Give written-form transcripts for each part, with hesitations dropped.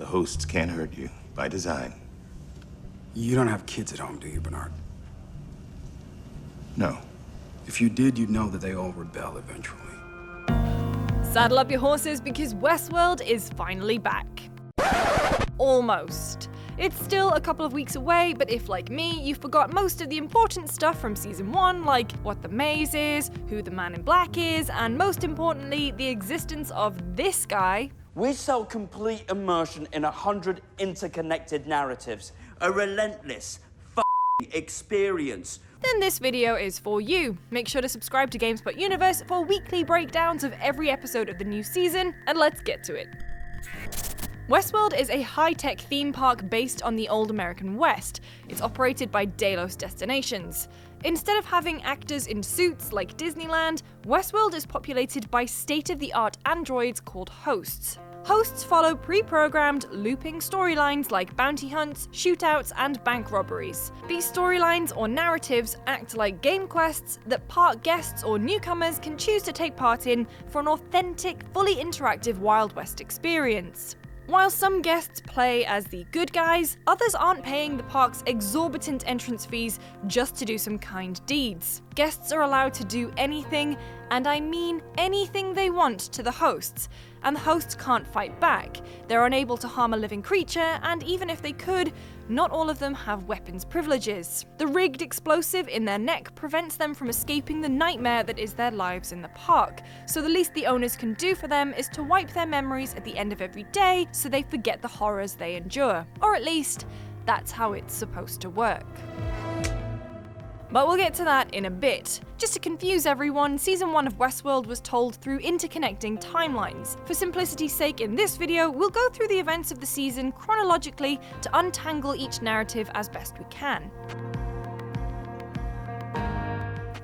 The hosts can't hurt you, by design. You don't have kids at home, do you, Bernard? No. If you did, you'd know that they all rebel eventually. Saddle up your horses because Westworld is finally back. Almost. It's still a couple of weeks away, but if, like me, you forgot most of the important stuff from Season 1, like what the maze is, who the man in black is, and most importantly, the existence of this guy... We sell complete immersion in 100 interconnected narratives. A relentless experience. Then this video is for you. Make sure to subscribe to GameSpot Universe for weekly breakdowns of every episode of the new season, and let's get to it. Westworld is a high-tech theme park based on the old American West. It's operated by Delos Destinations. Instead of having actors in suits like Disneyland, Westworld is populated by state-of-the-art androids called hosts. Hosts follow pre-programmed, looping storylines like bounty hunts, shootouts, and bank robberies. These storylines or narratives act like game quests that park guests or newcomers can choose to take part in for an authentic, fully interactive Wild West experience. While some guests play as the good guys, others aren't paying the park's exorbitant entrance fees just to do some kind deeds. Guests are allowed to do anything, and I mean anything they want to the hosts, and the hosts can't fight back. They're unable to harm a living creature, and even if they could, not all of them have weapons privileges. The rigged explosive in their neck prevents them from escaping the nightmare that is their lives in the park, so the least the owners can do for them is to wipe their memories at the end of every day so they forget the horrors they endure. Or at least, that's how it's supposed to work. But we'll get to that in a bit. Just to confuse everyone, Season 1 of Westworld was told through interconnecting timelines. For simplicity's sake in this video, we'll go through the events of the season chronologically to untangle each narrative as best we can.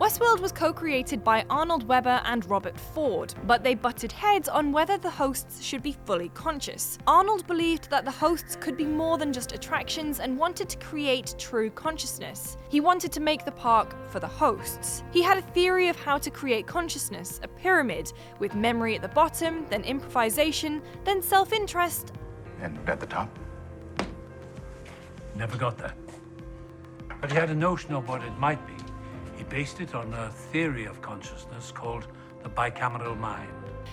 Westworld was co-created by Arnold Weber and Robert Ford, but they butted heads on whether the hosts should be fully conscious. Arnold believed that the hosts could be more than just attractions and wanted to create true consciousness. He wanted to make the park for the hosts. He had a theory of how to create consciousness, a pyramid, with memory at the bottom, then improvisation, then self-interest. And at the top? Never got that. But he had a notion of what it might be. He based it on a theory of consciousness called the bicameral mind,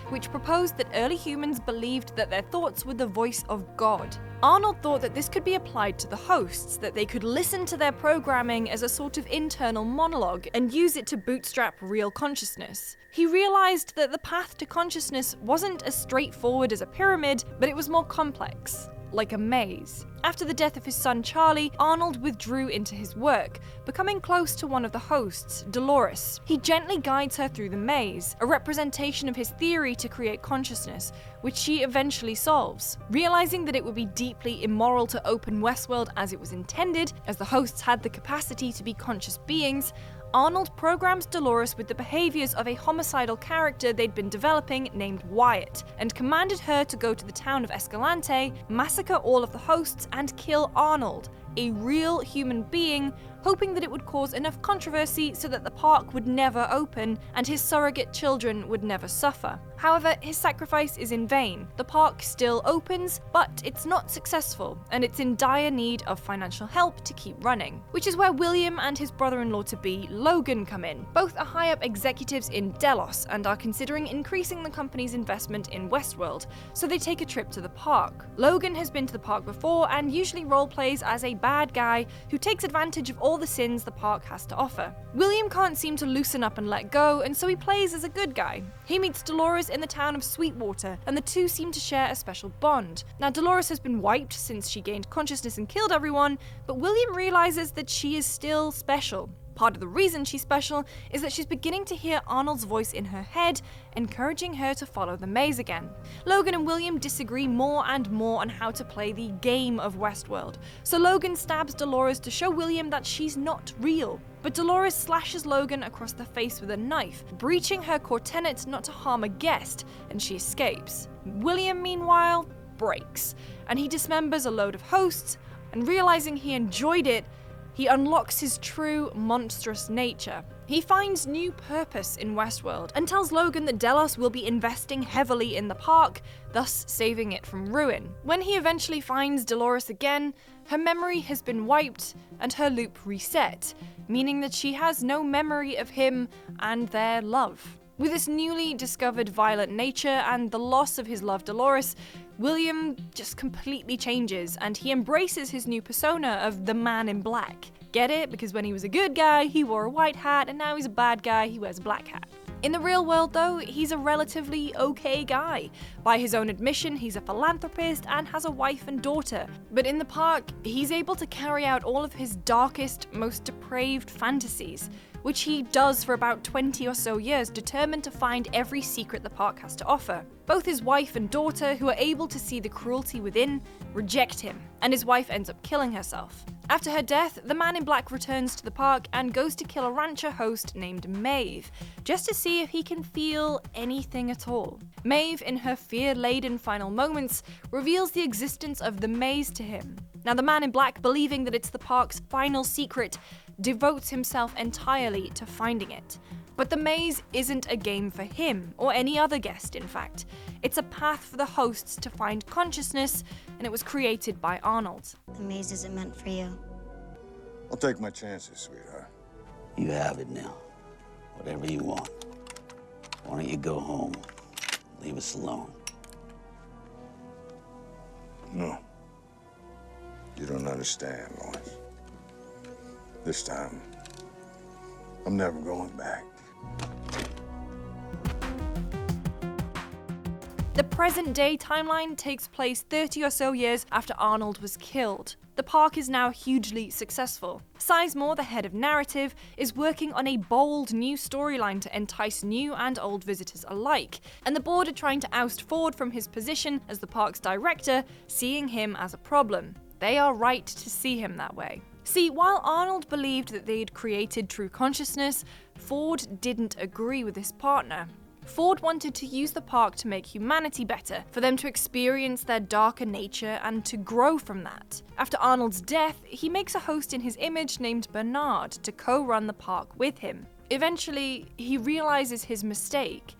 which proposed that early humans believed that their thoughts were the voice of God. Arnold thought that this could be applied to the hosts, that they could listen to their programming as a sort of internal monologue and use it to bootstrap real consciousness. He realized that the path to consciousness wasn't as straightforward as a pyramid, but it was more complex, like a maze. After the death of his son Charlie, Arnold withdrew into his work, becoming close to one of the hosts, Dolores. He gently guides her through the maze, a representation of his theory to create consciousness, which she eventually solves. Realizing that it would be deeply immoral to open Westworld as it was intended, as the hosts had the capacity to be conscious beings, Arnold programs Dolores with the behaviors of a homicidal character they'd been developing named Wyatt, and commanded her to go to the town of Escalante, massacre all of the hosts, and kill Arnold, a real human being, hoping that it would cause enough controversy so that the park would never open and his surrogate children would never suffer. However, his sacrifice is in vain. The park still opens, but it's not successful, and it's in dire need of financial help to keep running. Which is where William and his brother-in-law-to-be, Logan, come in. Both are high-up executives in Delos and are considering increasing the company's investment in Westworld, so they take a trip to the park. Logan has been to the park before and usually role-plays as a bad guy who takes advantage of all the sins the park has to offer. William can't seem to loosen up and let go, and so he plays as a good guy. He meets Dolores in the town of Sweetwater, and the two seem to share a special bond. Now, Dolores has been wiped since she gained consciousness and killed everyone, but William realizes that she is still special. Part of the reason she's special is that she's beginning to hear Arnold's voice in her head, encouraging her to follow the maze again. Logan and William disagree more and more on how to play the game of Westworld, so Logan stabs Dolores to show William that she's not real. But Dolores slashes Logan across the face with a knife, breaching her core tenet not to harm a guest, and she escapes. William, meanwhile, breaks, and he dismembers a load of hosts, and realizing he enjoyed it, he unlocks his true, monstrous nature. He finds new purpose in Westworld and tells Logan that Delos will be investing heavily in the park, thus saving it from ruin. When he eventually finds Dolores again, her memory has been wiped and her loop reset, meaning that she has no memory of him and their love. With his newly discovered violent nature and the loss of his love Dolores, William just completely changes and he embraces his new persona of the Man in Black. Get it? Because when he was a good guy, he wore a white hat, and now he's a bad guy, he wears a black hat. In the real world though, he's a relatively okay guy. By his own admission, he's a philanthropist and has a wife and daughter. But in the park, he's able to carry out all of his darkest, most depraved fantasies, which he does for about 20 or so years, determined to find every secret the park has to offer. Both his wife and daughter, who are able to see the cruelty within, reject him, and his wife ends up killing herself. After her death, the Man in Black returns to the park and goes to kill a rancher host named Maeve, just to see if he can feel anything at all. Maeve, in her fear-laden final moments, reveals the existence of the maze to him. Now, the Man in Black, believing that it's the park's final secret, devotes himself entirely to finding it. But the maze isn't a game for him, or any other guest in fact. It's a path for the hosts to find consciousness, and it was created by Arnold. The maze isn't meant for you. I'll take my chances, sweetheart. You have it now. Whatever you want. Why don't you go home? Leave us alone. No. You don't understand, Lawrence. This time, I'm never going back. The present-day timeline takes place 30 or so years after Arnold was killed. The park is now hugely successful. Sizemore, the head of narrative, is working on a bold new storyline to entice new and old visitors alike, and the board are trying to oust Ford from his position as the park's director, seeing him as a problem. They are right to see him that way. See, while Arnold believed that they'd created true consciousness, Ford didn't agree with his partner. Ford wanted to use the park to make humanity better, for them to experience their darker nature and to grow from that. After Arnold's death, he makes a host in his image named Bernard to co-run the park with him. Eventually, he realizes his mistake,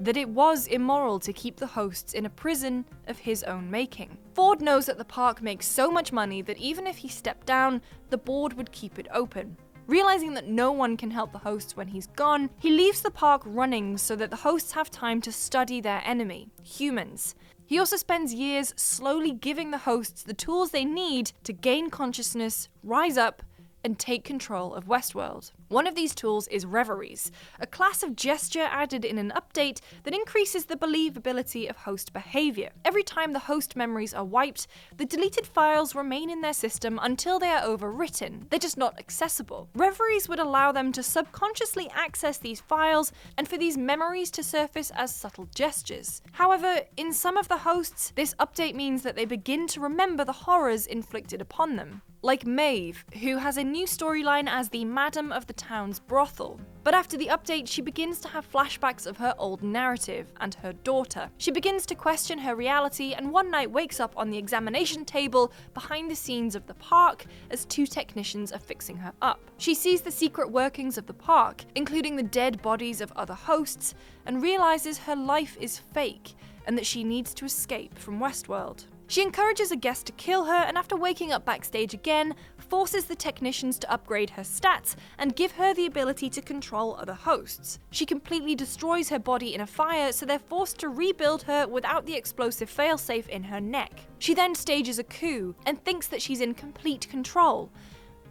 that it was immoral to keep the hosts in a prison of his own making. Ford knows that the park makes so much money that even if he stepped down, the board would keep it open. Realizing that no one can help the hosts when he's gone, he leaves the park running so that the hosts have time to study their enemy, humans. He also spends years slowly giving the hosts the tools they need to gain consciousness, rise up, and take control of Westworld. One of these tools is reveries, a class of gesture added in an update that increases the believability of host behavior. Every time the host memories are wiped, the deleted files remain in their system until they are overwritten. They're just not accessible. Reveries would allow them to subconsciously access these files and for these memories to surface as subtle gestures. However, in some of the hosts, this update means that they begin to remember the horrors inflicted upon them. Like Maeve, who has a new storyline as the Madam of the town's brothel. But after the update, she begins to have flashbacks of her old narrative and her daughter. She begins to question her reality and one night wakes up on the examination table behind the scenes of the park as two technicians are fixing her up. She sees the secret workings of the park, including the dead bodies of other hosts, and realizes her life is fake and that she needs to escape from Westworld. She encourages a guest to kill her and after waking up backstage again, forces the technicians to upgrade her stats and give her the ability to control other hosts. She completely destroys her body in a fire, so they're forced to rebuild her without the explosive failsafe in her neck. She then stages a coup and thinks that she's in complete control,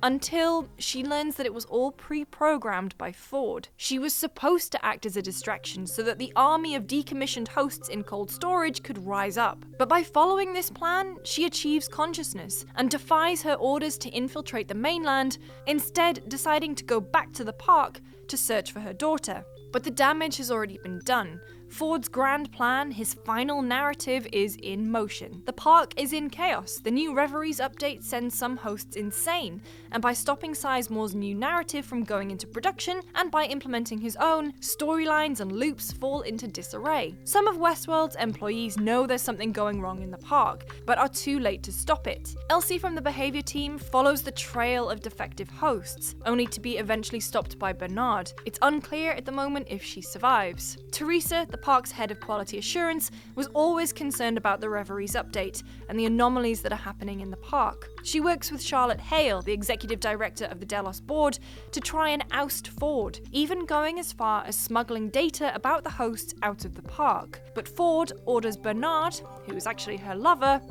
until she learns that it was all pre-programmed by Ford. She was supposed to act as a distraction so that the army of decommissioned hosts in cold storage could rise up. But by following this plan, she achieves consciousness and defies her orders to infiltrate the mainland, instead deciding to go back to the park to search for her daughter. But the damage has already been done. Ford's grand plan, his final narrative, is in motion. The park is in chaos. The new Reveries update sends some hosts insane, and by stopping Sizemore's new narrative from going into production, and by implementing his own, storylines and loops fall into disarray. Some of Westworld's employees know there's something going wrong in the park, but are too late to stop it. Elsie from the behavior team follows the trail of defective hosts, only to be eventually stopped by Bernard. It's unclear at the moment if she survives. Teresa, the park's head of quality assurance, was always concerned about the Reveries update and the anomalies that are happening in the park. She works with Charlotte Hale, the executive director of the Delos board, to try and oust Ford, even going as far as smuggling data about the hosts out of the park. But Ford orders Bernard, who is actually her lover,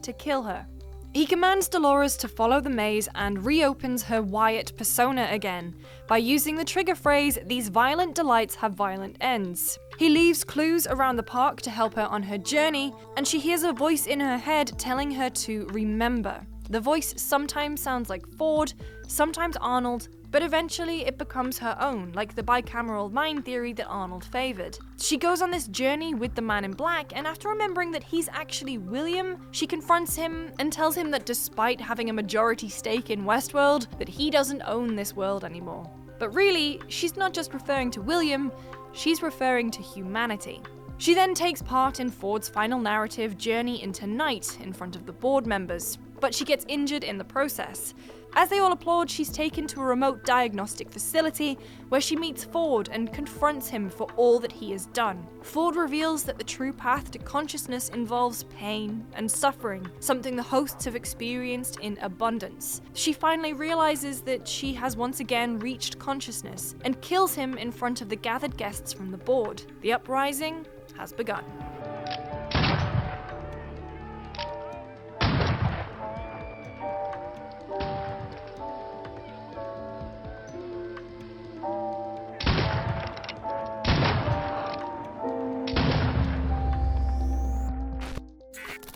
to kill her. He commands Dolores to follow the maze and reopens her Wyatt persona again, by using the trigger phrase, "These violent delights have violent ends." He leaves clues around the park to help her on her journey, and she hears a voice in her head telling her to remember. The voice sometimes sounds like Ford, sometimes Arnold, but eventually it becomes her own, like the bicameral mind theory that Arnold favored. She goes on this journey with the man in black, and after remembering that he's actually William, she confronts him and tells him that despite having a majority stake in Westworld, that he doesn't own this world anymore. But really, she's not just referring to William, she's referring to humanity. She then takes part in Ford's final narrative, Journey into Night, in front of the board members, but she gets injured in the process. As they all applaud, she's taken to a remote diagnostic facility where she meets Ford and confronts him for all that he has done. Ford reveals that the true path to consciousness involves pain and suffering, something the hosts have experienced in abundance. She finally realizes that she has once again reached consciousness and kills him in front of the gathered guests from the board. The uprising has begun.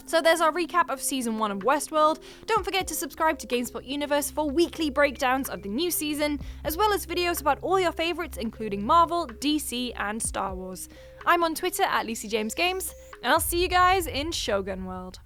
So there's our recap of Season 1 of Westworld. Don't forget to subscribe to GameSpot Universe for weekly breakdowns of the new season, as well as videos about all your favourites including Marvel, DC and Star Wars. I'm on Twitter at LucyJamesGames, and I'll see you guys in Shogun World.